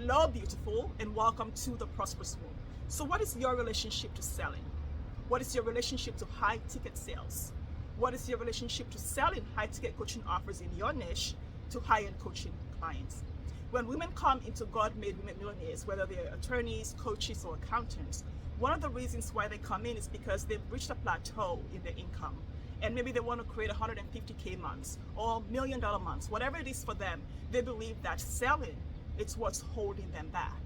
Hello, beautiful, and welcome to the Prosperous Room. So, what is your relationship to selling? What is your relationship to high ticket sales? What is your relationship to selling high ticket coaching offers in your niche to high end coaching clients? When women come into God made women millionaires, whether they're attorneys, coaches, or accountants, one of the reasons why they come in is because they've reached a plateau in their income. And maybe they want to create 150K months or $1 million months, whatever it is for them. They believe that selling, it's what's holding them back.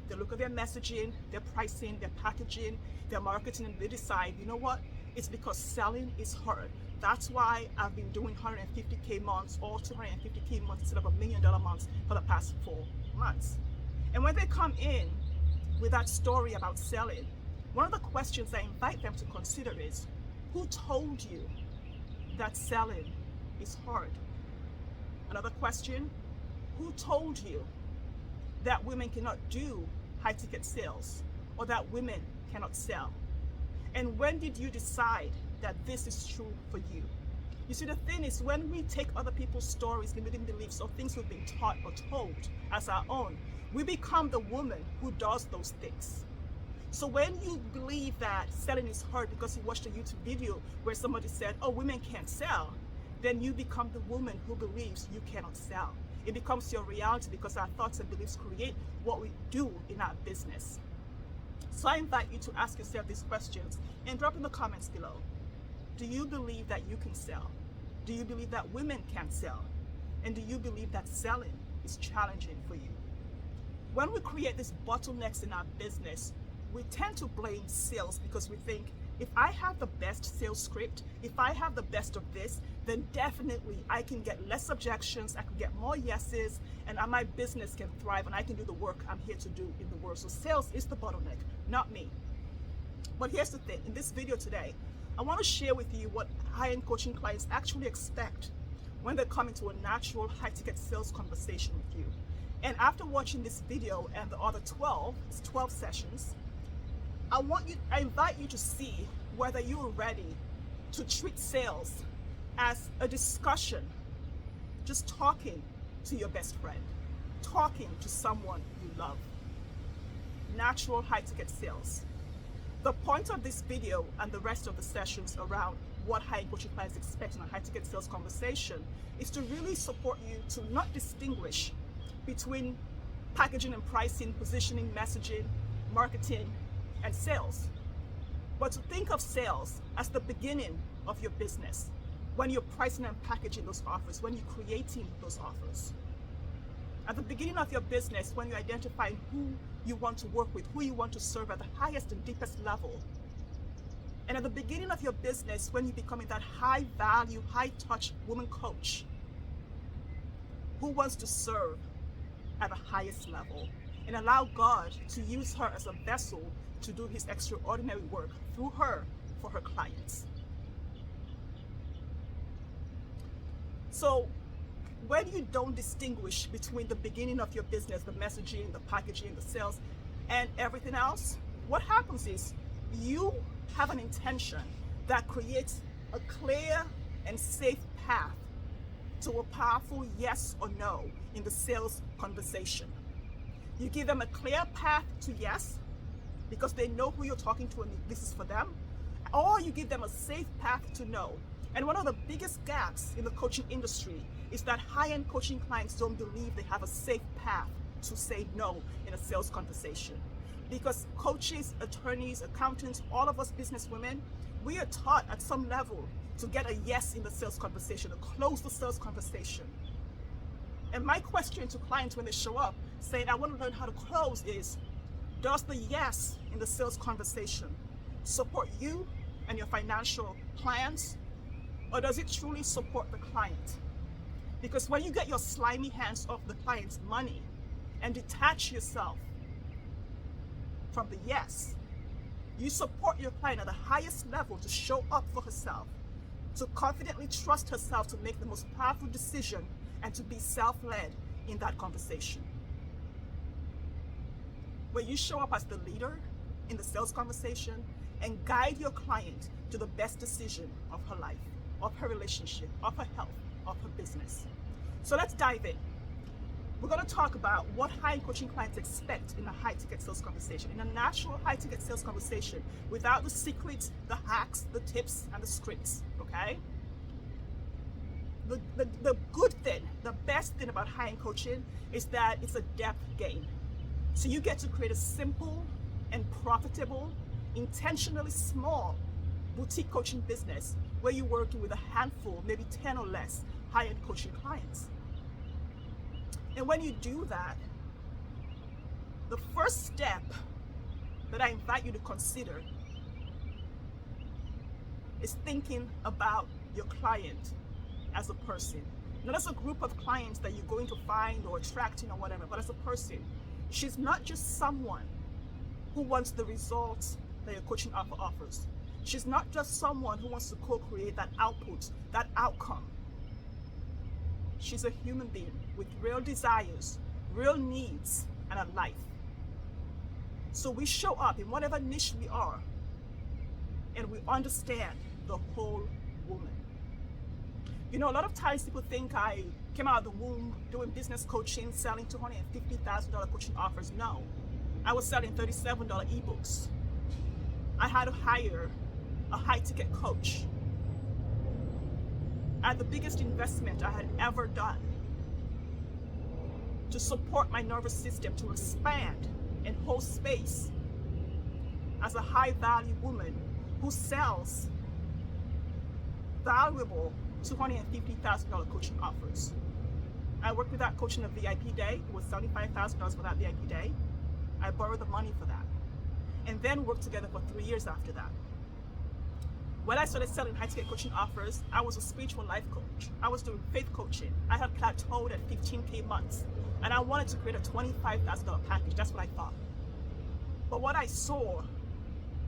They look at their messaging, their pricing, their packaging, their marketing, and they decide, you know what? It's because selling is hard. That's why I've been doing 150K months or 250K months instead of $1 million months for the past 4 months. And when they come in with that story about selling, one of the questions I invite them to consider is, who told you that selling is hard? Another question, who told you that women cannot do high ticket sales or that women cannot sell? And when did you decide that this is true for you? You see, the thing is, when we take other people's stories, limiting beliefs, or things we've been taught or told as our own, we become the woman who does those things. So when you believe that selling is hard because you watched a YouTube video where somebody said, oh, women can't sell, then you become the woman who believes you cannot sell. It becomes your reality because our thoughts and beliefs create what we do in our business. So I invite you to ask yourself these questions and drop in the comments below. Do you believe that you can sell? Do you believe that women can sell? And do you believe that selling is challenging for you? When we create these bottlenecks in our business, we tend to blame sales because we think, if I have the best sales script, if I have the best of this, then definitely I can get less objections, I can get more yeses, and my business can thrive and I can do the work I'm here to do in the world. So sales is the bottleneck, not me. But here's the thing, in this video today, I want to share with you what high-end coaching clients actually expect when they come into a natural high-ticket sales conversation with you. And after watching this video and the other 12 sessions, I invite you to see whether you're ready to treat sales as a discussion, just talking to your best friend, talking to someone you love. Natural high-ticket sales. The point of this video and the rest of the sessions around what high-end coaching clients expect in a high-ticket sales conversation is to really support you to not distinguish between packaging and pricing, positioning, messaging, marketing, and sales, but to think of sales as the beginning of your business, when you're pricing and packaging those offers, when you're creating those offers. At the beginning of your business, when you're identifying who you want to work with, who you want to serve at the highest and deepest level. And at the beginning of your business, when you're becoming that high value, high touch woman coach who wants to serve at the highest level and allow God to use her as a vessel to do his extraordinary work through her for her clients. So when you don't distinguish between the beginning of your business, the messaging, the packaging, the sales, and everything else, what happens is you have an intention that creates a clear and safe path to a powerful yes or no in the sales conversation. You give them a clear path to yes, because they know who you're talking to and this is for them, or you give them a safe path to no. And one of the biggest gaps in the coaching industry is that high-end coaching clients don't believe they have a safe path to say no in a sales conversation. Because coaches, attorneys, accountants, all of us business women, we are taught at some level to get a yes in the sales conversation, to close the sales conversation. And my question to clients when they show up saying, I want to learn how to close is, does the yes in the sales conversation support you and your financial plans, or does it truly support the client? Because when you get your slimy hands off the client's money and detach yourself from the yes, you support your client at the highest level to show up for herself, to confidently trust herself to make the most powerful decision and to be self-led in that conversation. Where you show up as the leader in the sales conversation and guide your client to the best decision of her life, of her relationship, of her health, of her business. So let's dive in. We're going to talk about what high-end coaching clients expect in a high-ticket sales conversation, in a natural high-ticket sales conversation, without the secrets, the hacks, the tips, and the scripts, okay? The good thing, the best thing about high-end coaching is that it's a depth game. So you get to create a simple and profitable, intentionally small boutique coaching business where you're working with a handful, maybe 10 or less high-end coaching clients. And when you do that, the first step that I invite you to consider is thinking about your client as a person. Not as a group of clients that you're going to find or attracting or whatever, but as a person. She's not just someone who wants the results that your coaching offer offers. She's not just someone who wants to co-create that output, that outcome. She's a human being with real desires, real needs, and a life. So we show up in whatever niche we are, and we understand the whole woman. You know, a lot of times people think I came out of the womb doing business coaching, selling $250,000 coaching offers. No, I was selling $37 ebooks. I had to hire a high-ticket coach. I had the biggest investment I had ever done to support my nervous system to expand and hold space as a high-value woman who sells valuable $250,000 coaching offers. I worked with that coach in a VIP day. It was $75,000 for that VIP day. I borrowed the money for that, and then worked together for 3 years after that. When I started selling high-ticket coaching offers, I was a spiritual life coach. I was doing faith coaching. I had plateaued at 15K months, and I wanted to create a $25,000 package. That's what I thought. But what I saw,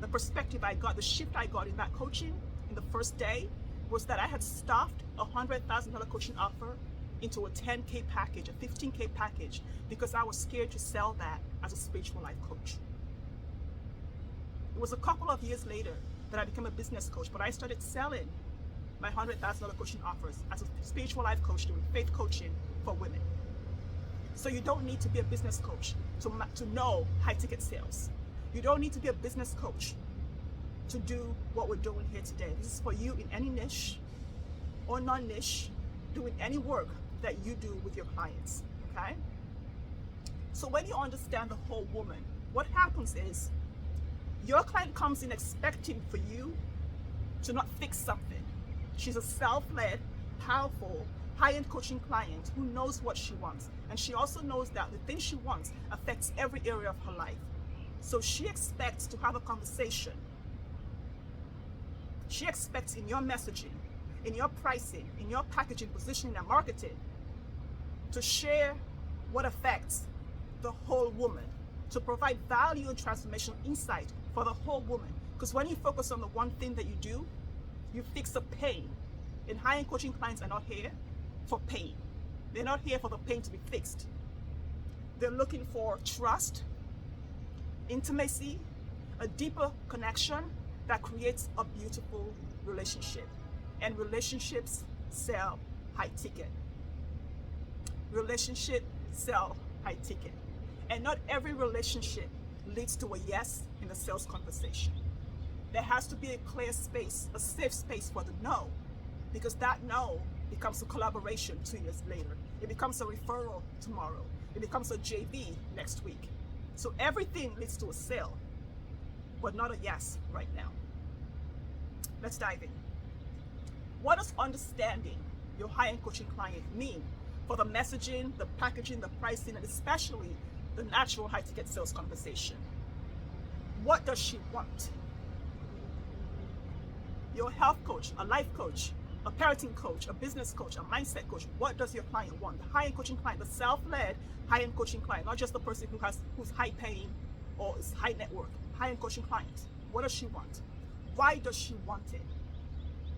the perspective I got, the shift I got in that coaching in the first day, was that I had stuffed a $100,000 coaching offer into a 10K package, a 15K package, because I was scared to sell that as a spiritual life coach. It was a couple of years later that I became a business coach, but I started selling my $100,000 coaching offers as a spiritual life coach doing faith coaching for women. So you don't need to be a business coach to know high-ticket sales. You don't need to be a business coach to do what we're doing here today. This is for you in any niche or non-niche, doing any work that you do with your clients, okay? So when you understand the whole woman, what happens is your client comes in expecting for you to not fix something. She's a self-led, powerful, high-end coaching client who knows what she wants. And she also knows that the thing she wants affects every area of her life. So she expects to have a conversation. She expects in your messaging, in your pricing, in your packaging, positioning, and marketing to share what affects the whole woman, to provide value and transformational insight for the whole woman. Because when you focus on the one thing that you do, you fix a pain. And high-end coaching clients are not here for pain. They're not here for the pain to be fixed. They're looking for trust, intimacy, a deeper connection that creates a beautiful relationship. And relationships sell high ticket. Relationships sell high ticket. And not every relationship leads to a yes in the sales conversation. There has to be a clear space, a safe space for the no, because that no becomes a collaboration 2 years later. It becomes a referral tomorrow. It becomes a JV next week. So everything leads to a sale, but not a yes right now. Let's dive in. What does understanding your high-end coaching client mean for the messaging, the packaging, the pricing, and especially the natural high-ticket sales conversation? What does she want? You're a health coach, a life coach, a parenting coach, a business coach, a mindset coach. What does your client want? The high-end coaching client, the self-led high-end coaching client, not just the person who's high-paying or is high net worth. High-end coaching client. What does she want? Why does she want it?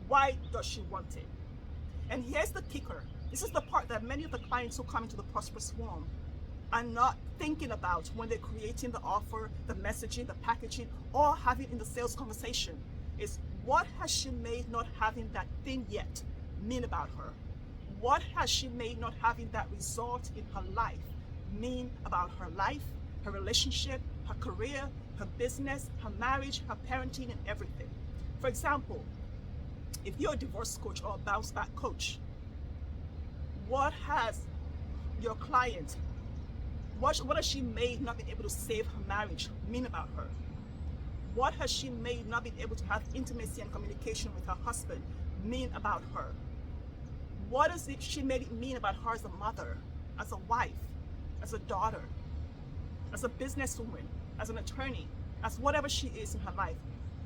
Why does she want it? And here's the kicker. This is the part that many of the clients who come into the Prosperous Swarm are not thinking about when they're creating the offer, the messaging, the packaging, or having in the sales conversation, is what has she made not having that thing yet mean about her? What has she made not having that result in her life mean about her life, her relationship, her career, her business, her marriage, her parenting, and everything? For example, if you're a divorce coach or a bounce back coach, what has your client, what has she made not being able to save her marriage mean about her? What has she made not being able to have intimacy and communication with her husband mean about her? What has she made it mean about her as a mother, as a wife, as a daughter, as a businesswoman, as an attorney, as whatever she is in her life?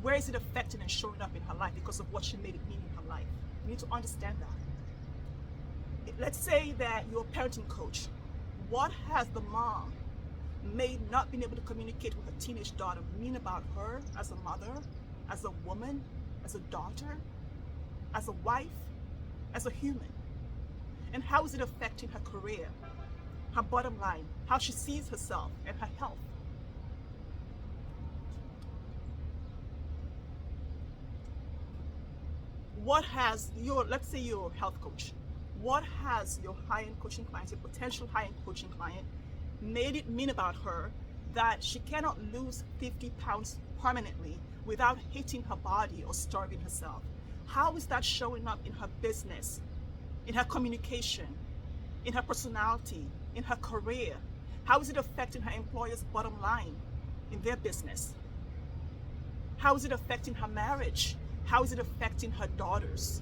Where is it affecting and showing up in her life because of what she made it mean in her life? You need to understand that. Let's say that you're a parenting coach. What has the mom made not being able to communicate with a teenage daughter mean about her as a mother, as a woman, as a daughter, as a wife, as a human? And how is it affecting her career, her bottom line, how she sees herself, and her health? What has your, let's say you're a health coach, what has your high-end coaching client, your potential high-end coaching client, made it mean about her that she cannot lose 50 pounds permanently without hating her body or starving herself? How is that showing up in her business, in her communication, in her personality, in her career? How is it affecting her employer's bottom line in their business? How is it affecting her marriage? How is it affecting her daughters?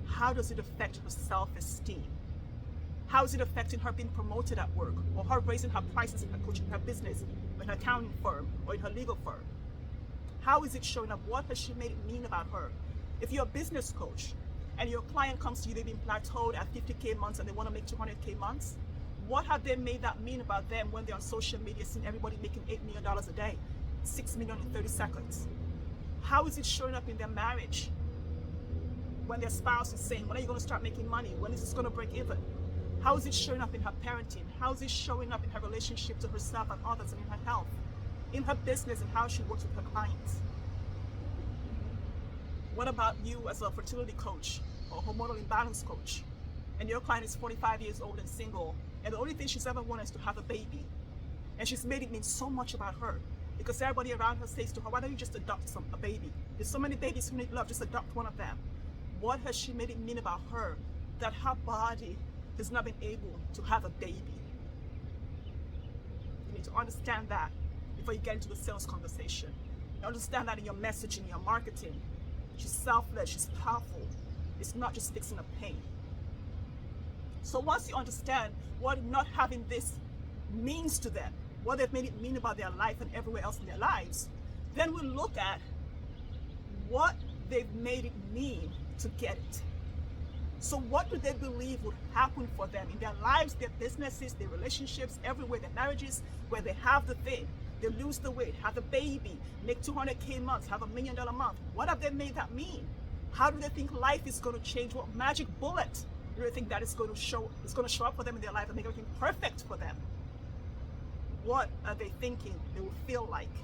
How does it affect her self-esteem? How is it affecting her being promoted at work, or her raising her prices in her coaching, her business, or in her accounting firm, or in her legal firm? How is it showing up? What has she made it mean about her? If you're a business coach and your client comes to you, they've been plateaued at 50K months and they want to make 200K months, what have they made that mean about them when they're on social media seeing everybody making $8 million a day, 6 million in 30 seconds? How is it showing up in their marriage when their spouse is saying, when are you going to start making money? When is this going to break even? How is it showing up in her parenting? How is it showing up in her relationship to herself and others, and in her health, in her business, and how she works with her clients? What about you as a fertility coach or hormonal imbalance coach, and your client is 45 years old and single, and the only thing she's ever wanted is to have a baby, and she's made it mean so much about her because everybody around her says to her, why don't you just adopt a baby? There's so many babies who need love, just adopt one of them. What has she made it mean about her that her body has not been able to have a baby? You need to understand that before you get into the sales conversation. You understand that in your messaging, your marketing. She's selfless, she's powerful. It's not just fixing a pain. So once you understand what not having this means to them, what they've made it mean about their life and everywhere else in their lives, then we'll look at what they've made it mean to get it. So what do they believe would happen for them in their lives, their businesses, their relationships, everywhere, their marriages, where they have the thing, they lose the weight, have a baby, make 200K months, have $1 million a month? What have they made that mean? How do they think life is going to change? What magic bullet do they think that is going to show up for them in their life and make everything perfect for them? What are they thinking they will feel like?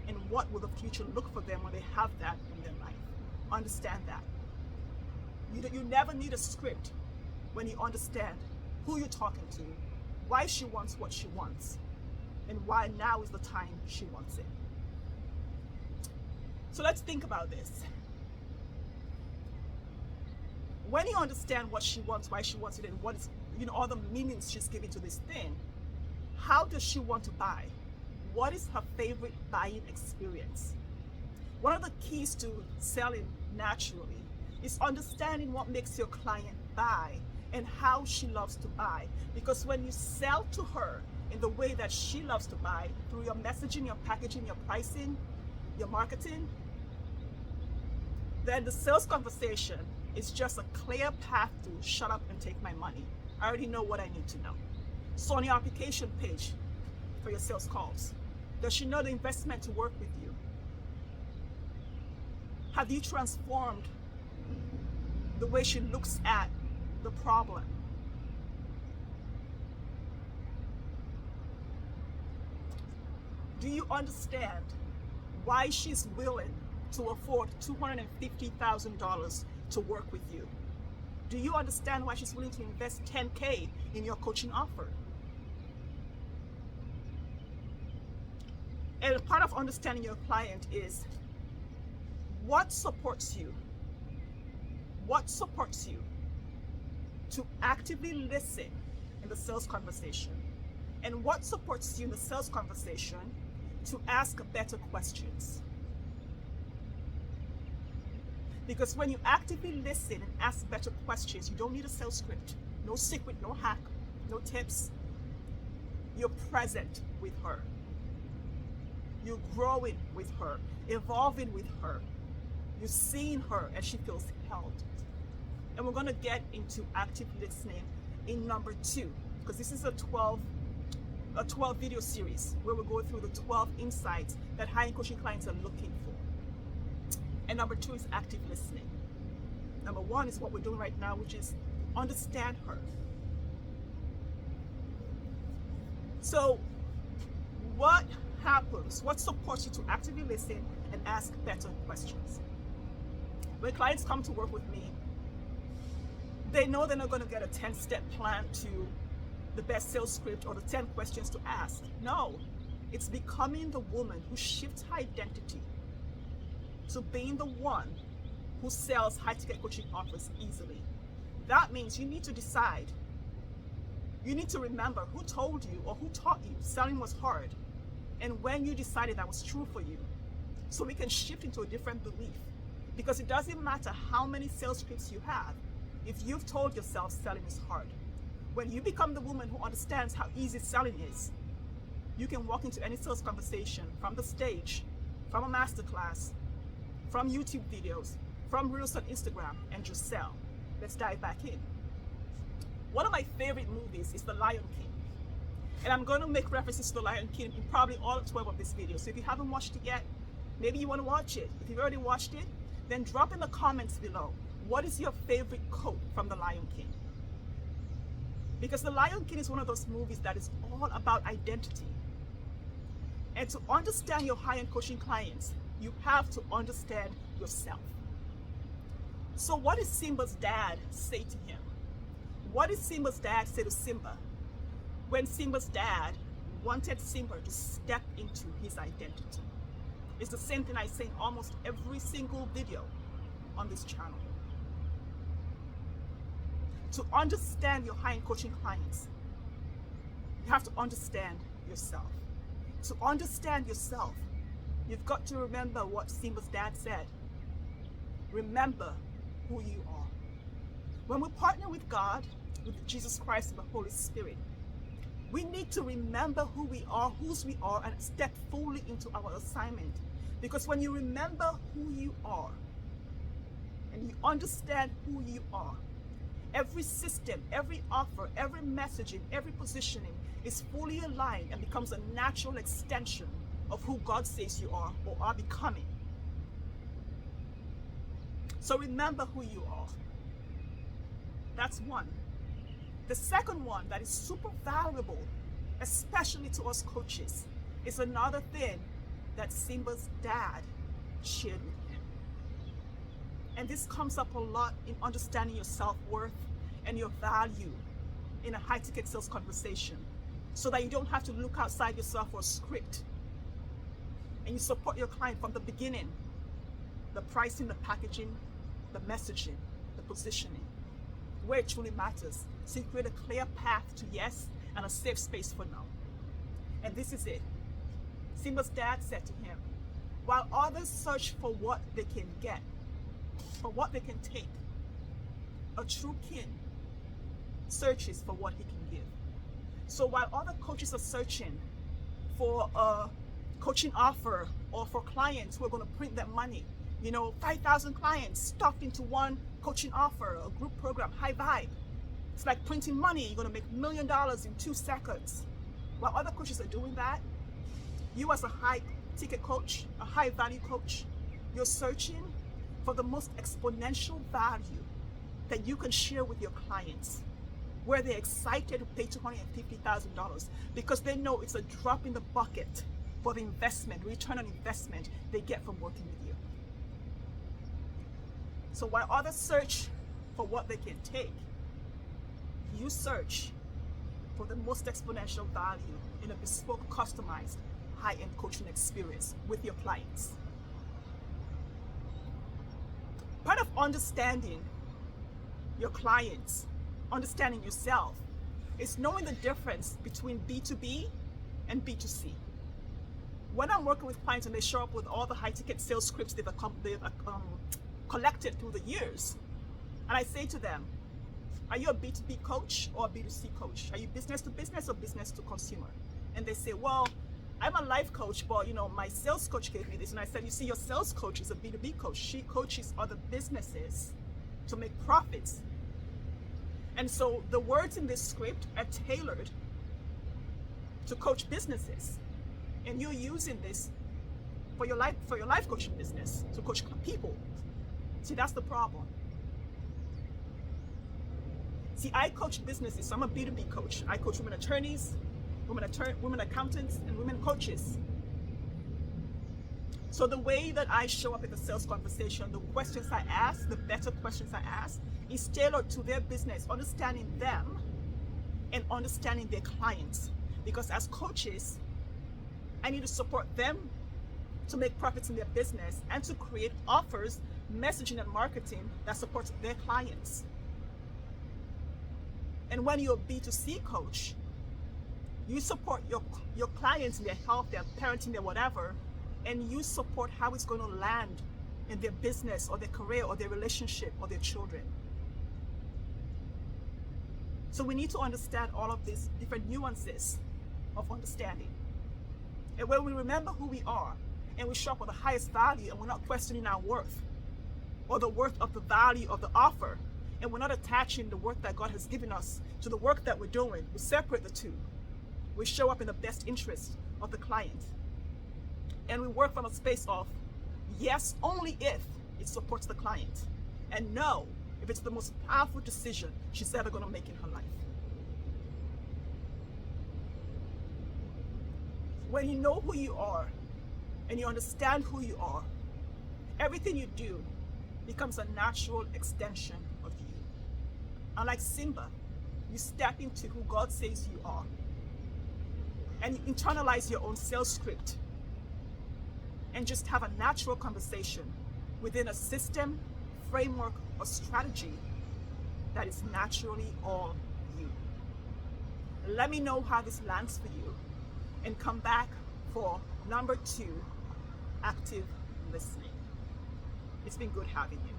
And what will the future look for them when they have that in their life? Understand that. You never need a script when you understand who you're talking to, why she wants what she wants, and why now is the time she wants it. So let's think about this. When you understand what she wants, why she wants it, and what is, all the meanings she's giving to this thing, how does she want to buy? What is her favorite buying experience? One of the keys to selling naturally is understanding what makes your client buy and how she loves to buy. Because when you sell to her in the way that she loves to buy, through your messaging, your packaging, your pricing, your marketing, then the sales conversation is just a clear path to shut up and take my money. I already know what I need to know. So on your application page for your sales calls, does she know the investment to work with you? Have you transformed the way she looks at the problem? Do you understand why she's willing to afford $250,000 to work with you? Do you understand why she's willing to invest 10K in your coaching offer? And part of understanding your client is what supports you? What supports you to actively listen in the sales conversation? And what supports you in the sales conversation to ask better questions? Because when you actively listen and ask better questions, you don't need a sales script. No secret, no hack, no tips. You're present with her. You're growing with her, evolving with her. You're seeing her and she feels held. And we're going to get into active listening in number 2, because this is a 12 video series where we go through the 12 insights that high-end coaching clients are looking for. And number 2 is active listening. Number 1 is what we're doing right now, which is understand her. So what happens? What supports you to actively listen and ask better questions? When clients come to work with me, they know they're not going to get a 10-step plan to the best sales script or the 10 questions to ask. No, it's becoming the woman who shifts her identity to being the one who sells high-ticket coaching offers easily. That means you need to decide. You need to remember who told you or who taught you selling was hard, and when you decided that was true for you, so we can shift into a different belief. Because it doesn't matter how many sales scripts you have if you've told yourself selling is hard. When you become the woman who understands how easy selling is, you can walk into any sales conversation from the stage, from a masterclass, from YouTube videos, from Reels on Instagram, and just sell. Let's dive back in. One of my favorite movies is The Lion King. And I'm going to make references to The Lion King in probably all 12 of this video. So if you haven't watched it yet, maybe you want to watch it. If you've already watched it, then drop in the comments below, what is your favorite quote from The Lion King? Because The Lion King is one of those movies that is all about identity. And to understand your high-end coaching clients, you have to understand yourself. So what did Simba's dad say to him? What did Simba's dad say to Simba when Simba's dad wanted Simba to step into his identity? It's the same thing I say in almost every single video on this channel. To understand your high-end coaching clients, you have to understand yourself. To understand yourself, you've got to remember what Simba's dad said. Remember who you are. When we partner with God, with Jesus Christ and the Holy Spirit, we need to remember who we are, whose we are, and step fully into our assignment. Because when you remember who you are, and you understand who you are, every system, every offer, every messaging, every positioning is fully aligned and becomes a natural extension of who God says you are or are becoming. So remember who you are. That's one. The second one that is super valuable, especially to us coaches, is another thing that Simba's dad shared with him. And this comes up a lot in understanding your self-worth and your value in a high-ticket sales conversation, so that you don't have to look outside yourself for a script. And you support your client from the beginning, the pricing, the packaging, the messaging, the positioning, where it truly matters. So you create a clear path to yes and a safe space for no. And this is it. Simba's dad said to him, while others search for what they can get, for what they can take, a true king searches for what he can give. So while other coaches are searching for a coaching offer or for clients who are going to print their money, 5,000 clients stuffed into one coaching offer, a group program, high vibe. It's like printing money. You're going to make $1 million in 2 seconds. While other coaches are doing that, you as a high ticket coach, a high value coach, you're searching for the most exponential value that you can share with your clients, where they're excited to pay $250,000 because they know it's a drop in the bucket for the investment, return on investment they get from working with you. So while others search for what they can take, you search for the most exponential value in a bespoke, customized, high-end coaching experience with your clients. Part of understanding your clients, understanding yourself, is knowing the difference between B2B and B2C. When I'm working with clients and they show up with all the high-ticket sales scripts they've collected through the years, and I say to them, are you a B2B coach or a B2C coach? Are you business to business or business to consumer? And they say, well, I'm a life coach, but my sales coach gave me this. And I said, you see, your sales coach is a B2B coach. She coaches other businesses to make profits. And so the words in this script are tailored to coach businesses. And you're using this for your life coaching business, to coach people. See, that's the problem. See, I coach businesses, so I'm a B2B coach. I coach women attorneys, women accountants, and women coaches. So the way that I show up in the sales conversation, the questions I ask, the better questions I ask, is tailored to their business, understanding them and understanding their clients. Because as coaches, I need to support them to make profits in their business and to create offers, messaging, and marketing that supports their clients. And when you're a B2C coach, you support your clients in their health, their parenting, their whatever, and you support how it's going to land in their business or their career or their relationship or their children. So we need to understand all of these different nuances of understanding. And when we remember who we are and we show up with the highest value and we're not questioning our worth or the worth of the value of the offer, and we're not attaching the worth that God has given us to the work that we're doing, we separate the two. We show up in the best interest of the client. And we work from a space of yes, only if it supports the client, and no, if it's the most powerful decision she's ever going to make in her life. When you know who you are and you understand who you are, everything you do becomes a natural extension of you. And like Simba, you step into who God says you are. And you internalize your own sales script and just have a natural conversation within a system, framework, or strategy that is naturally all you. Let me know how this lands for you and come back for number 2, active listening. It's been good having you.